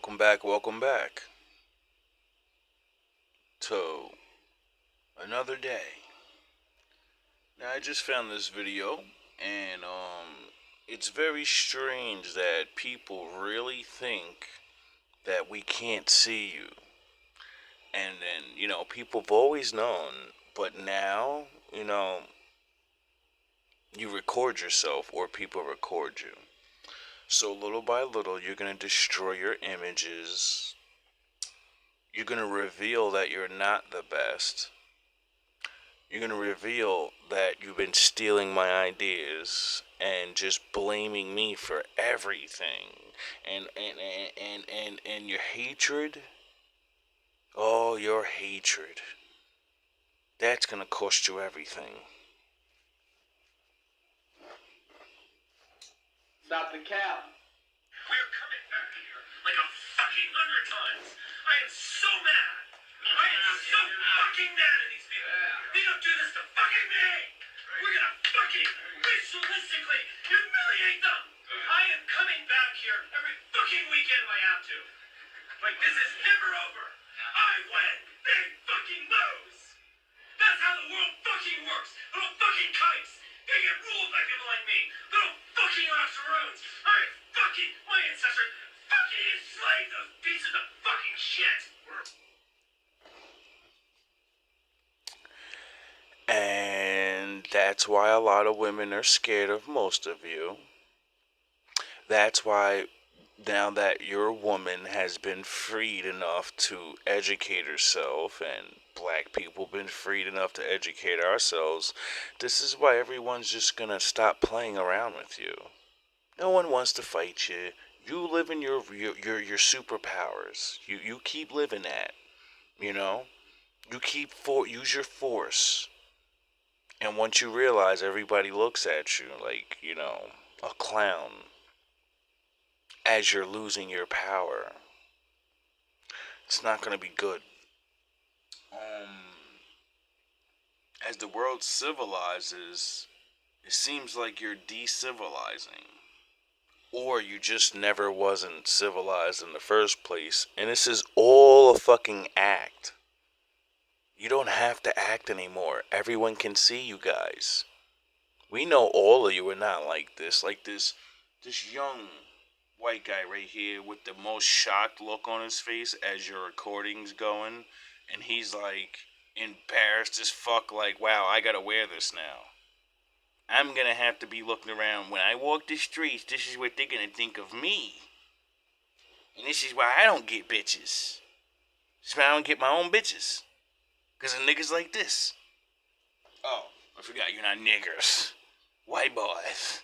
Welcome back to another day. Now, I just found this video, and it's very strange that people really think that we can't see you. And then, people have always known, but now, you record yourself or people record you. So, little by little, you're going to destroy your images. You're going to reveal that you're not the best. You're going to reveal that you've been stealing my ideas and just blaming me for everything. And your hatred, oh, your hatred, that's going to cost you everything. Stop the cap. We're coming back here like a fucking 100 times. I am so mad. I am so fucking mad at these people. They don't do this to fucking me. We're gonna fucking ritualistically humiliate them. I am coming back here every fucking weekend if I have to. Like, this is never over. I win, they fucking lose. That's how the world fucking works. Little fucking kites. They get ruled by people like me. Little fucking octoroons. My ancestors fucking enslaved those pieces of fucking shit. And that's why a lot of women are scared of most of you. That's why now that your woman has been freed enough to educate herself, and black people been freed enough to educate ourselves, this is why everyone's just gonna stop playing around with you. No one wants to fight you. You live in your superpowers. You keep living that. You know. You use your force. And once you realize everybody looks at you like a clown, as you're losing your power, it's not going to be good. As the world civilizes, it seems like you're decivilizing. Or you just never wasn't civilized in the first place. And this is all a fucking act. You don't have to act anymore. Everyone can see you guys. We know all of you are not like this. Like this young white guy right here with the most shocked look on his face as your recording's going. And he's like embarrassed as fuck, like, wow, I gotta wear this now. I'm gonna have to be looking around. When I walk the streets, this is what they're gonna think of me. And this is why I don't get bitches. This is why I don't get my own bitches. Because of niggas like this. Oh, I forgot you're not niggers. White boys.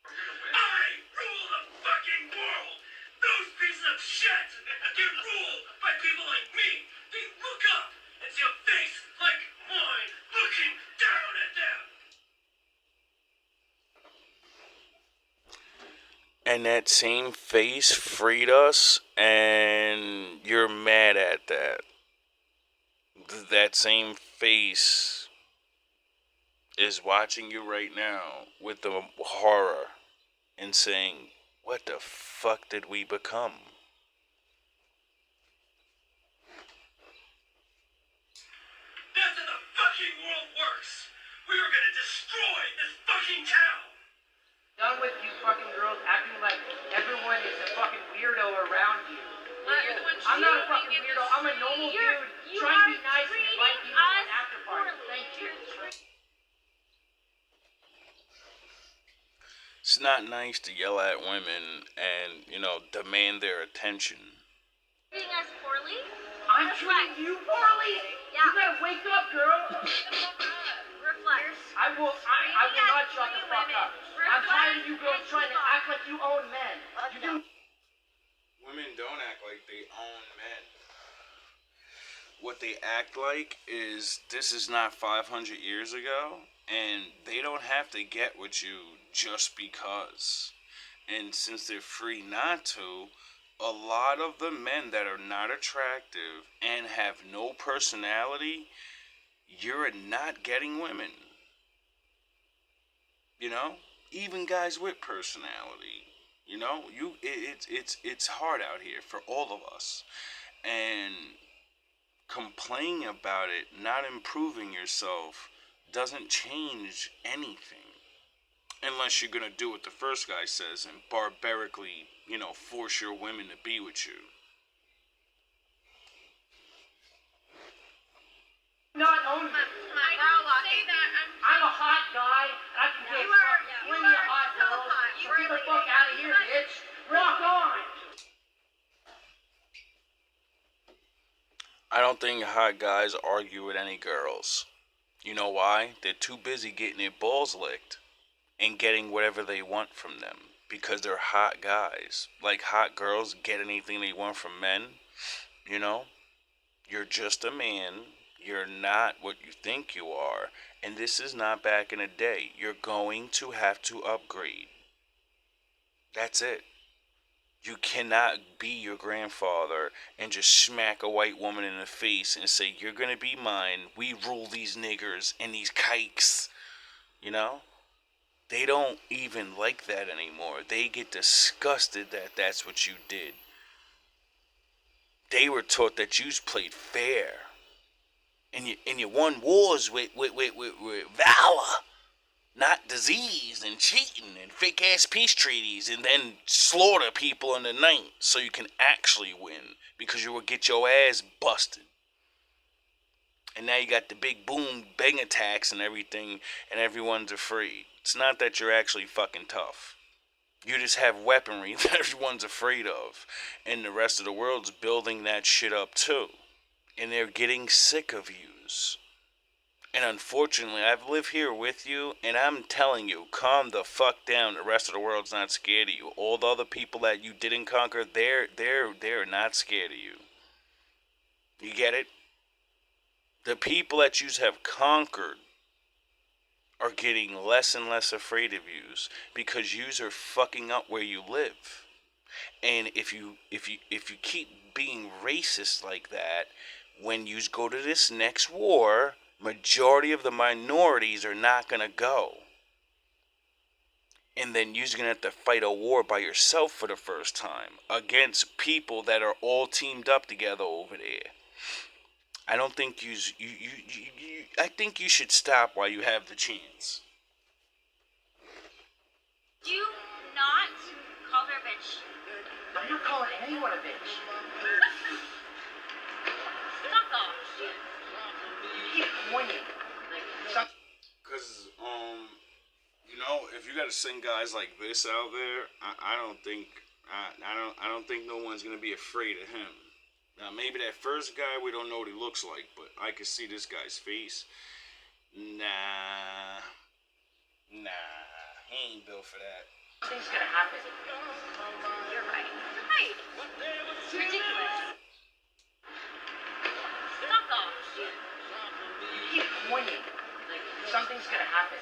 I rule the fucking world. Those pieces of shit get ruled by people like me. They look up and see a face like mine looking down at them. And that same face freed us, and you're mad at that. That same face is watching you right now with the horror and saying, what the fuck did we become? That's how the fucking world works. We are gonna destroy this fucking town. Done with you fucking girls acting like everyone is a fucking weirdo around you. You're the one I'm not a fucking cheating in weirdo. this I'm a normal street. dude You trying to are be nice and treating invite people to an us after party. poorly. Thank you. It's not nice to yell at women and, demand their attention. Treating us poorly? I'm Reflect. treating you poorly. Yeah. You better wake up, girl. Reflect. I will not shut the fuck up. I'm tired of you girls trying to act like you own men. You do. Women don't act like they own men. What they act like is this is not 500 years ago, and they don't have to get with you just because. And since they're free not to, a lot of the men that are not attractive and have no personality, you're not getting women. Even guys with personality. You know, it's hard out here for all of us, and complaining about it, not improving yourself, doesn't change anything. Unless you're gonna do what the first guy says and barbarically, force your women to be with you. Not only. Come on, we're all walking. Say that. I'm a hot guy, and I can get plenty of hot so girls. hot. So get the fuck out of here, bitch. Walk on. I don't think hot guys argue with any girls. You know why? They're too busy getting their balls licked and getting whatever they want from them because they're hot guys. Like hot girls get anything they want from men, you know? You're just a man. You're not what you think you are. And this is not back in the day. You're going to have to upgrade. That's it. You cannot be your grandfather and just smack a white woman in the face and say, you're going to be mine. We rule these niggers and these kikes. You know? They don't even like that anymore. They get disgusted that that's what you did. They were taught that you played fair. And you won wars with valor. Not disease and cheating and fake ass peace treaties and then slaughter people in the night so you can actually win because you will get your ass busted. And now you got the big boom bang attacks and everything and everyone's afraid. It's not that you're actually fucking tough. You just have weaponry that everyone's afraid of. And the rest of the world's building that shit up too. And they're getting sick of yous. And unfortunately, I've lived here with you, and I'm telling you, calm the fuck down. The rest of the world's not scared of you. All the other people that you didn't conquer, they're not scared of you. You get it? The people that you have conquered are getting less and less afraid of yous because yous are fucking up where you live. And if you keep being racist like that, when yous go to this next war, majority of the minorities are not gonna go. And then you're gonna have to fight a war by yourself for the first time against people that are all teamed up together over there. I don't think I think you should stop while you have the chance. Do not call her a bitch. I'm not calling anyone a bitch. Fuck off. Keep pointing. Cause if you gotta send guys like this out there, I don't think no one's gonna be afraid of him. Now maybe that first guy we don't know what he looks like, but I can see this guy's face. Nah, he ain't built for that. Nothing's gonna happen. You're right. Right. It's ridiculous. Fuck off. Keep pointing. Something's gonna happen.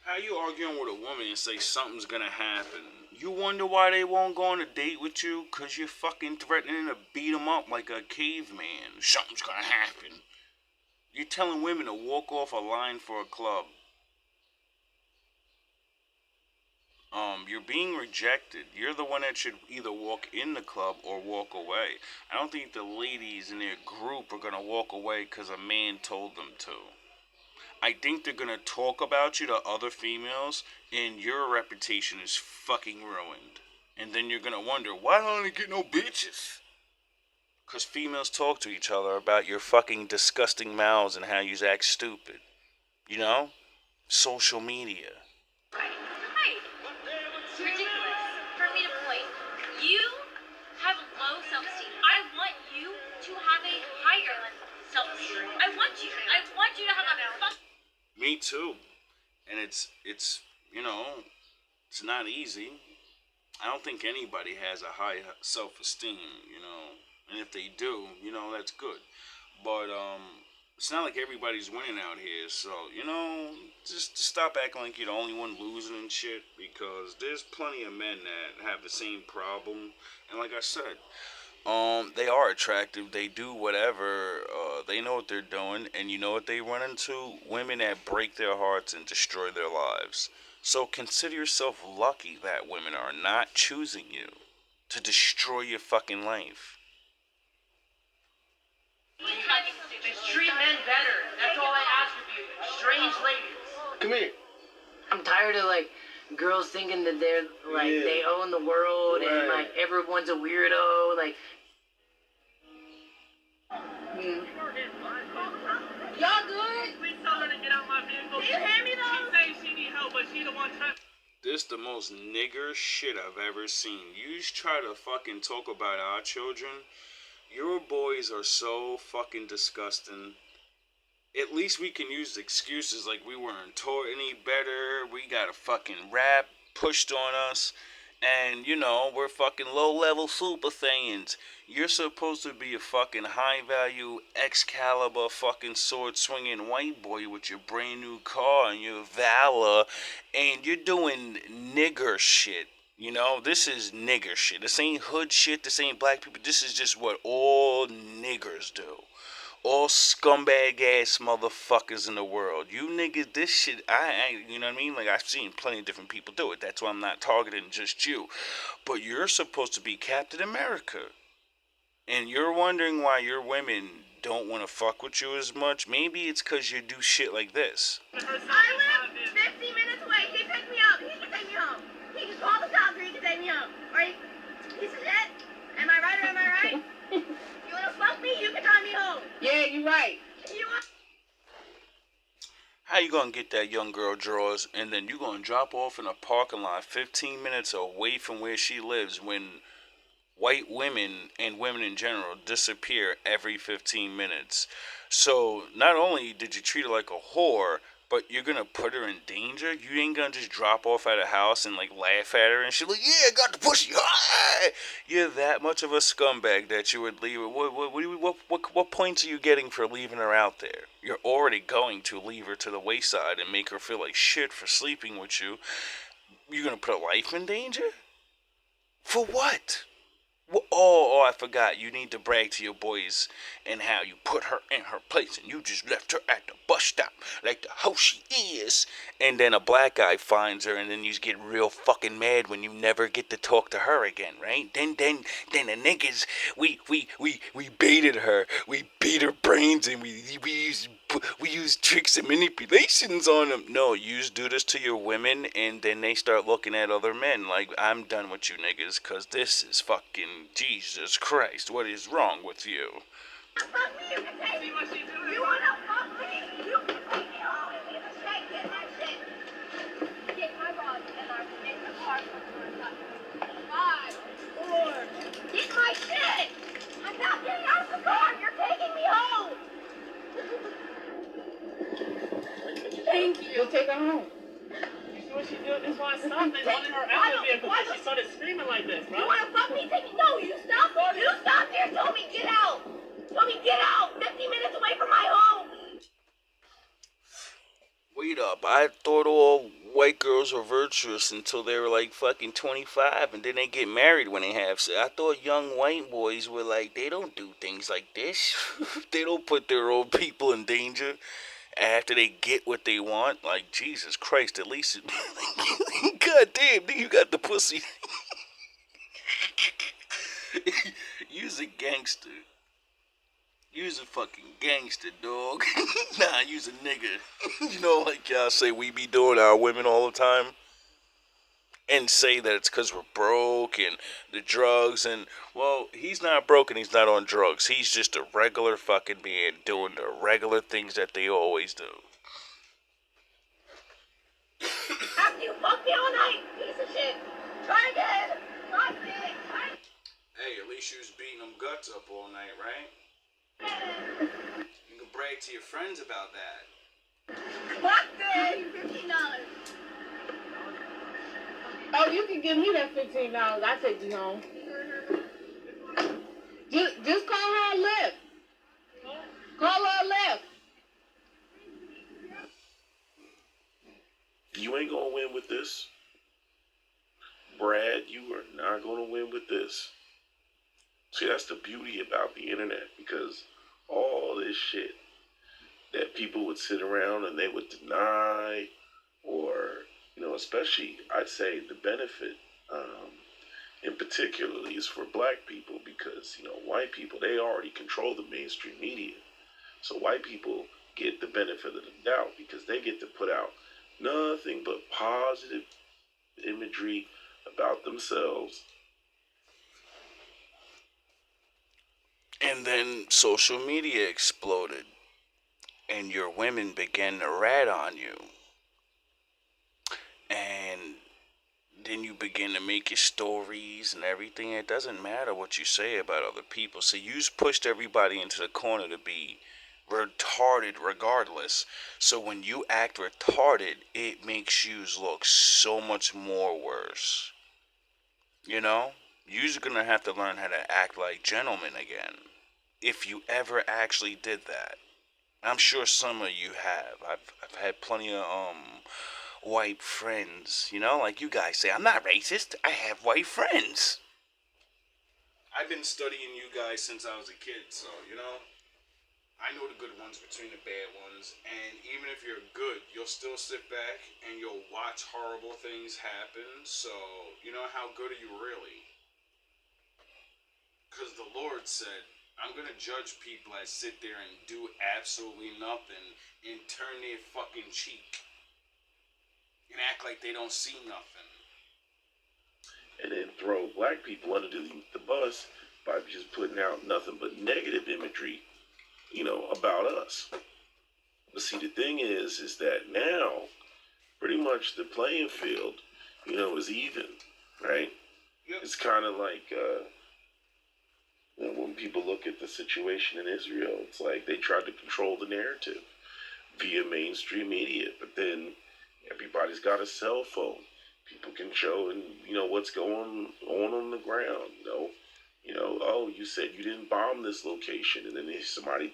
How you arguing with a woman and say something's gonna happen? You wonder why they won't go on a date with you? Cause you're fucking threatening to beat them up like a caveman. Something's gonna happen. You're telling women to walk off a line for a club. You're being rejected. You're the one that should either walk in the club or walk away. I don't think the ladies in their group are gonna walk away because a man told them to. I think they're gonna talk about you to other females, and your reputation is fucking ruined. And then you're gonna wonder, why don't I get no bitches? Because females talk to each other about your fucking disgusting mouths and how you act stupid. You know? Social media. Right. It's ridiculous for me to point. You have low self-esteem. I want you to have a higher self-esteem. I want you to have a fuck. Me too. And it's not easy. I don't think anybody has a high self-esteem, And if they do, that's good. But it's not like everybody's winning out here, so just stop acting like you're the only one losing and shit, because there's plenty of men that have the same problem. And like I said, they are attractive. They do whatever. They know what they're doing, and you know what they run into? Women that break their hearts and destroy their lives. So consider yourself lucky that women are not choosing you to destroy your fucking life. Just treat men better. That's all I ask of you. Strange ladies. Come here. I'm tired of like girls thinking that they're like they own the world and like everyone's a weirdo. Like, y'all good? Please tell her to get out my vehicle. Can you hear me though? She says she need help, but she the one trying. This the most nigger shit I've ever seen. You just try to fucking talk about our children. Your boys are so fucking disgusting. At least we can use excuses like we weren't taught any better. We got a fucking rap pushed on us. And, you know, we're fucking low-level super saiyans. You're supposed to be a fucking high-value, Excalibur fucking sword-swinging white boy with your brand new car and your valor. And you're doing nigger shit. You know, this is nigger shit. This ain't hood shit. This ain't black people. This is just what all niggers do. All scumbag ass motherfuckers in the world. You niggas, this shit, you know what I mean? Like, I've seen plenty of different people do it. That's why I'm not targeting just you. But you're supposed to be Captain America. And you're wondering why your women don't want to fuck with you as much. Maybe it's because you do shit like this. I live 15 minutes away. He can pick me up. He can take me home. He can call the cops or he can take me home. Right? Piece of shit. Am I right or am I right? You wanna fuck me? You can drive me home. Yeah, you're right. You want? How you gonna get that young girl drawers and then you gonna drop off in a parking lot 15 minutes away from where she lives when white women and women in general disappear every 15 minutes? So not only did you treat her like a whore, but you're gonna put her in danger. You ain't gonna just drop off at a house and like laugh at her and she's like, yeah, got the pussy. You're that much of a scumbag that you would leave her. What points are you getting for leaving her out there? You're already going to leave her to the wayside and make her feel like shit for sleeping with you. You're gonna put her life in danger? For what? Oh, I forgot. You need to brag to your boys and how you put her in her place and you just left her at the bus stop like the hoe she is. And then a black guy finds her and then you get real fucking mad when you never get to talk to her again, right? Then the niggas, we baited her. We beat her brains and we use tricks and manipulations on them. No, you just do this to your women and then they start looking at other men like, I'm done with you niggas because this is fucking Jesus Christ. What is wrong with you? Fuck me, you can take me. You wanna fuck me? You can take me home. Get the shit, get my shit. Get my rod and I will make the car for 5, 4. Get my shit. I'm not getting out of the car. You're taking me home. Thank you. You'll take her home. You see what she did? This why I stopped and running her out of the vehicle. Why she started screaming like this, bro? You wanna fuck me? Take me? No, you stop. You stop there. Told me get out. Told me get out. 50 minutes away from my home. Wait up, I thought all white girls were virtuous until they were like fucking 25 and then they get married when they have sex. I thought young white boys were like, they don't do things like this. They don't put their own people in danger after they get what they want. Like, Jesus Christ, at least God damn, nigga, you got the pussy. You's a gangster. You's a fucking gangster, dog. Nah, you's a nigga. You know, like y'all say we be doing our women all the time. And say that it's because we're broke and the drugs and, well, he's not broke and he's not on drugs. He's just a regular fucking man doing the regular things that they always do. After you fuck me all night, piece of shit. Try again. Try again. Hey, at least you was beating them guts up all night, right? You can brag to your friends about that. Fuck this. $15. Oh, you can give me that $15. I'll take you home. Just call her a lift. Call her a lift. You ain't gonna win with this. Brad, you are not gonna win with this. See, that's the beauty about the internet, because all this shit that people would sit around and they would deny or, especially I'd say the benefit, um, in particularly is for black people because white people they already control the mainstream media, so white people get the benefit of the doubt because they get to put out nothing but positive imagery about themselves. And then social media exploded, and your women began to rat on you. And then you begin to make your stories and everything. It doesn't matter what you say about other people. So you pushed everybody into the corner to be retarded regardless. So when you act retarded, it makes you look so much more worse. You know? You're gonna have to learn how to act like gentlemen again. If you ever actually did that. I'm sure some of you have. I've had plenty of white friends, like you guys say, I'm not racist. I have white friends. I've been studying you guys since I was a kid, so I know the good ones between the bad ones, and even if you're good, you'll still sit back and you'll watch horrible things happen. So, how good are you really? Because the Lord said, I'm going to judge people that sit there and do absolutely nothing and turn their fucking cheek and act like they don't see nothing. And then throw black people under the bus by just putting out nothing but negative imagery, about us. But see, the thing is that now, pretty much the playing field, is even, right? Yep. It's kind of like, when people look at the situation in Israel, it's like they tried to control the narrative via mainstream media, but then everybody's got a cell phone. People can show and what's going on the ground. Oh, you said you didn't bomb this location, and then somebody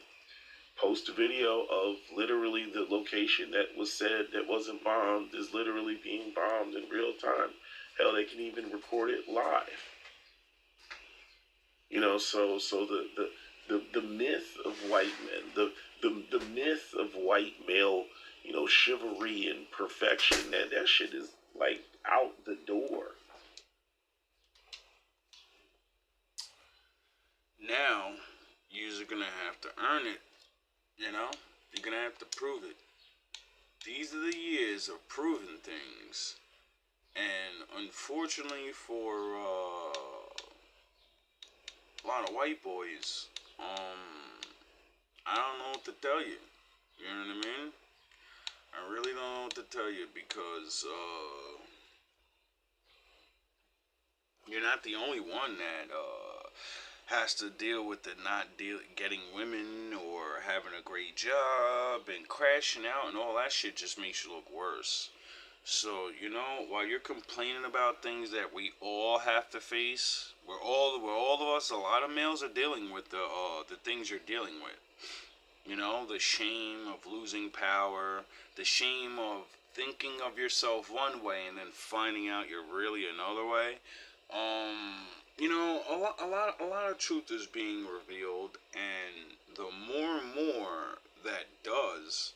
post a video of literally the location that was said that wasn't bombed is literally being bombed in real time. Hell, they can even record it live. So the myth of white men, the myth of white male, chivalry and perfection, that shit is like out the door. Now, you're gonna have to earn it. You're gonna have to prove it. These are the years of proving things, and unfortunately for a lot of white boys, I don't know what to tell you. You know what I mean? I really don't know what to tell you because you're not the only one that has to deal with the getting women or having a great job and crashing out and all that shit just makes you look worse. So, while you're complaining about things that we all have to face, we're all of us, a lot of males are dealing with the things you're dealing with. The shame of losing power, the shame of thinking of yourself one way and then finding out you're really another way. A lot of truth is being revealed, and the more and more that does,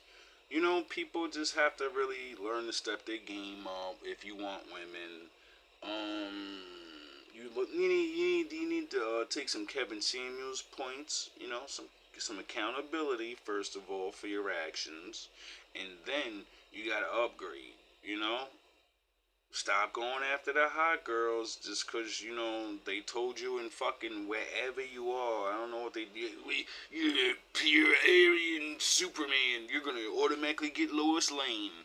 people just have to really learn to step their game up if you want women. You need to take some Kevin Samuels points, some accountability first of all for your actions, and then you gotta upgrade. Stop going after the hot girls just because, they told you in fucking wherever you are. I don't know what they did. You're pure Aryan Superman. You're going to automatically get Lois Lane.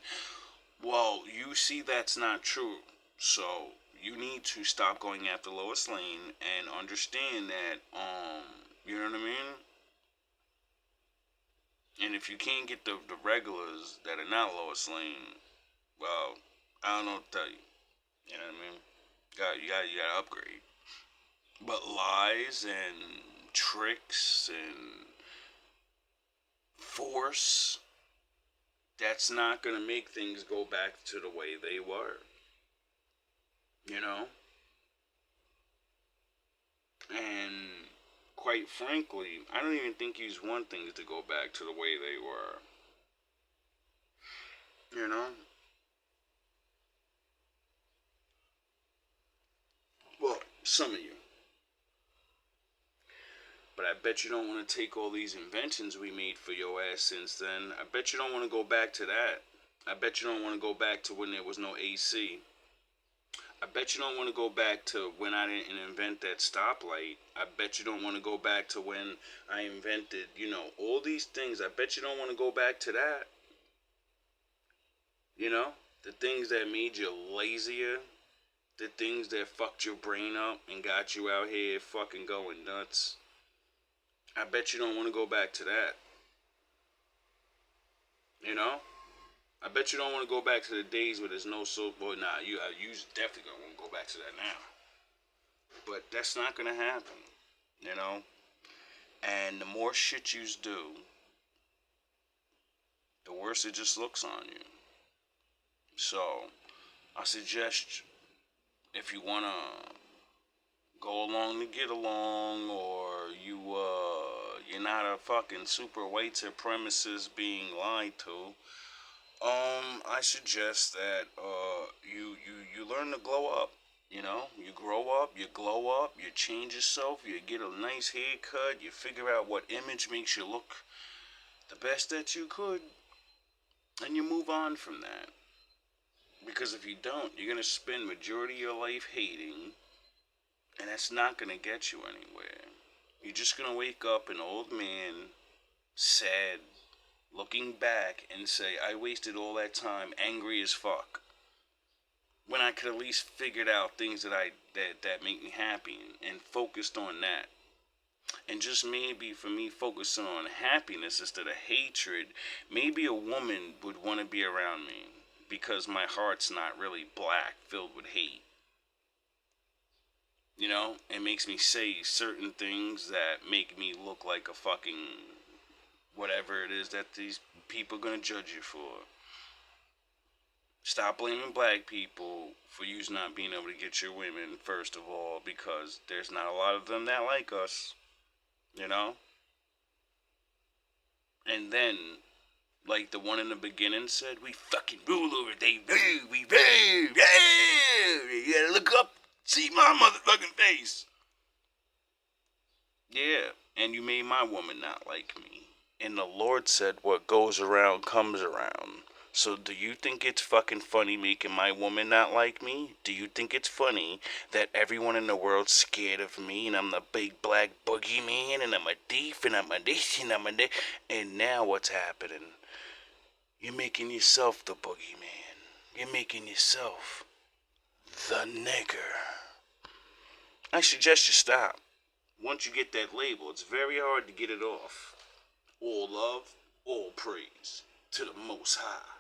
Well, you see that's not true. So, you need to stop going after Lois Lane and understand that, you know what I mean? And if you can't get the regulars that are not Lois Lane, well, I don't know what to tell you. You know what I mean? You gotta upgrade. But lies and tricks and force, that's not gonna make things go back to the way they were. And quite frankly, I don't even think you want things to go back to the way they were. Some of you. But I bet you don't want to take all these inventions we made for your ass since then. I bet you don't want to go back to that. I bet you don't want to go back to when there was no AC. I bet you don't want to go back to when I didn't invent that stoplight. I bet you don't want to go back to when I invented, all these things. I bet you don't want to go back to that. The things that made you lazier. The things that fucked your brain up and got you out here fucking going nuts. I bet you don't want to go back to that. I bet you don't want to go back to the days where there's no soap. Boy, nah, you definitely gonna want to go back to that now. But that's not gonna happen, And the more shit you do, the worse it just looks on you. So, I suggest if you wanna go along to get along, or you're not a fucking super white supremacist being lied to, I suggest that you learn to glow up. You grow up, you glow up, you change yourself, you get a nice haircut, you figure out what image makes you look the best that you could, and you move on from that. Because if you don't, you're gonna spend majority of your life hating, and that's not gonna get you anywhere. You're just gonna wake up an old man, sad, looking back and say, I wasted all that time angry as fuck, when I could at least figured out things that make me happy and focused on that. And just maybe for me focusing on happiness instead of hatred, maybe a woman would want to be around me, because my heart's not really black filled with hate. It makes me say certain things that make me look like a fucking whatever it is that these people are gonna judge you for. Stop blaming black people for you not being able to get your women, first of all, because there's not a lot of them that like us, And then, like the one in the beginning said, we fucking rule over they rule, we rule, you gotta look up, see my motherfucking face. Yeah, and you made my woman not like me. And the Lord said, what goes around comes around. So do you think it's fucking funny making my woman not like me? Do you think it's funny that everyone in the world's scared of me, and I'm the big black boogeyman, and I'm a thief, and I'm a this, and I'm a that? And now what's happening? You're making yourself the boogeyman. You're making yourself the nigger. I suggest you stop. Once you get that label, it's very hard to get it off. All love, all praise to the Most High.